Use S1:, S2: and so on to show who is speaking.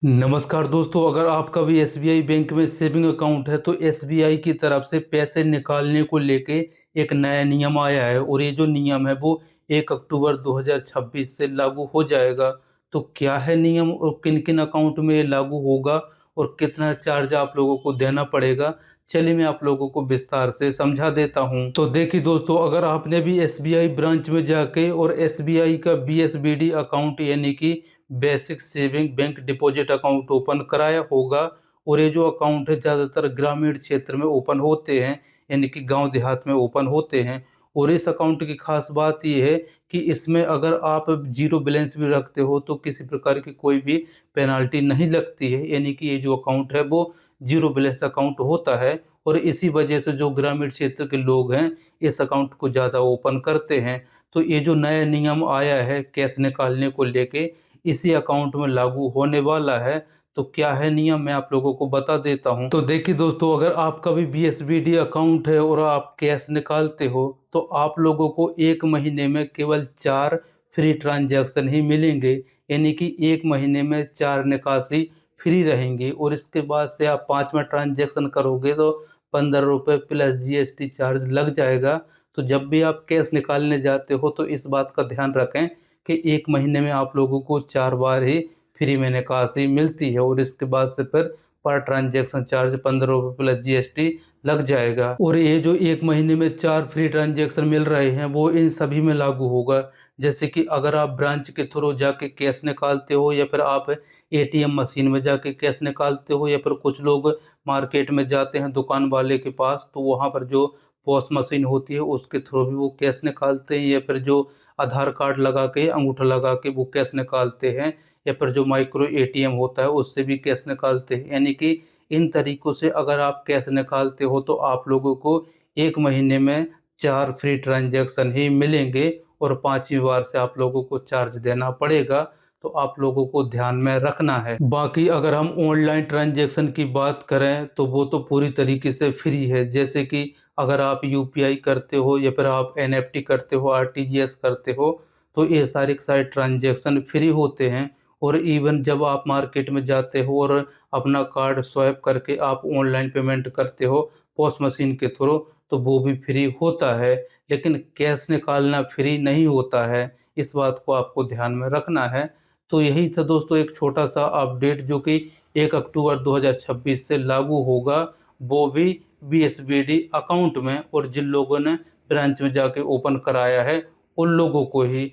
S1: नमस्कार दोस्तों, अगर आपका भी एसबीआई बैंक में सेविंग अकाउंट है तो एसबीआई की तरफ से पैसे निकालने को लेके एक नया नियम आया है और ये जो नियम है वो 1 अक्टूबर 2026 से लागू हो जाएगा। तो क्या है नियम और किन-किन अकाउंट में ये लागू होगा और कितना चार्ज आप लोगों को देना पड़ेगा? चलिए मैं आप लोगों को विस्तार से समझा देता हूँ। तो देखिए दोस्तों, अगर आपने भी एसबीआई ब्रांच में जाके और एसबीआई का बीएसबीडी अकाउंट यानी कि basic saving bank deposit account open कराया होगा और ये जो अकाउंट है ज़्यादातर ग्रामीण क्षेत्र में ओपन होते हैं, यानी कि गांव देहात में ओपन होते हैं। और इस अकाउंट की खास बात ये है कि इसमें अगर आप जीरो बैलेंस भी रखते हो तो किसी प्रकार की कोई भी पेनाल्टी नहीं लगती है, यानी कि ये जो अकाउंट है वो जीरो बैलेंस अकाउंट होता है। और इसी वजह से जो ग्रामीण क्षेत्र के लोग हैं इस अकाउंट को ज़्यादा ओपन करते हैं। तो ये जो नया नियम आया है कैश निकालने को लेके, इसी अकाउंट में लागू होने वाला है। तो क्या है नियम, मैं आप लोगों को बता देता हूँ। तो देखिए दोस्तों, अगर आपका भी बीएसबीडी अकाउंट है और आप कैश निकालते हो तो आप लोगों को 1 महीने में केवल 4 फ्री ट्रांजैक्शन ही मिलेंगे, यानी कि 1 महीने में 4 निकासी फ्री रहेंगी। और इसके बाद से आप 5वां ट्रांजैक्शन करोगे तो ₹15 प्लस जीएसटी चार्ज लग जाएगा। तो जब भी आप कैश निकालने जाते हो तो इस बात का ध्यान रखें कि 1 महीने में आप लोगों को 4 बार ही फ्री में निकासी मिलती है और इसके बाद से फिर पर ट्रांजैक्शन चार्ज ₹15 प्लस जीएसटी लग जाएगा। और ये जो 1 महीने में 4 फ्री ट्रांजैक्शन मिल रहे हैं वो इन सभी में लागू होगा। जैसे कि अगर आप ब्रांच के थ्रू जाके कैश निकालते हो या फिर आप एटीएम मशीन में जाके कैश निकालते हो या फिर कुछ लोग मार्केट में जाते हैं दुकान वाले के पास, तो वहाँ पर जो पॉस मशीन होती है उसके थ्रू भी वो कैश निकालते हैं, या फिर जो आधार कार्ड लगा के अंगूठा लगा के वो कैश निकालते हैं, या फिर जो माइक्रो एटीएम होता है उससे भी कैश निकालते हैं। यानी कि इन तरीकों से अगर आप कैश निकालते हो तो आप लोगों को 1 महीने में 4 फ्री ट्रांजैक्शन ही मिलेंगे और 5वीं बार से आप लोगों को चार्ज देना पड़ेगा। तो आप लोगों को ध्यान में रखना है। बाकी अगर हम ऑनलाइन ट्रांजैक्शन की बात करें तो वो तो पूरी तरीके से फ्री है। जैसे कि अगर आप यूपीआई करते हो या फिर आप एनएफटी करते हो, आरटीजीएस करते हो, तो ये सारे के सारे ट्रांजैक्शन फ्री होते हैं। और इवन जब आप मार्केट में जाते हो और अपना कार्ड स्वाइप करके आप ऑनलाइन पेमेंट करते हो पॉस मशीन के थ्रू, तो वो भी फ्री होता है। लेकिन कैश निकालना फ्री नहीं होता है, इस बात को आपको ध्यान में रखना है। तो यही था दोस्तों एक छोटा सा अपडेट जो कि 1 अक्टूबर 2026 से लागू होगा, वो भी बीएसबीडी अकाउंट में। और जिन लोगों ने ब्रांच में जाके ओपन कराया है उन लोगों को ही।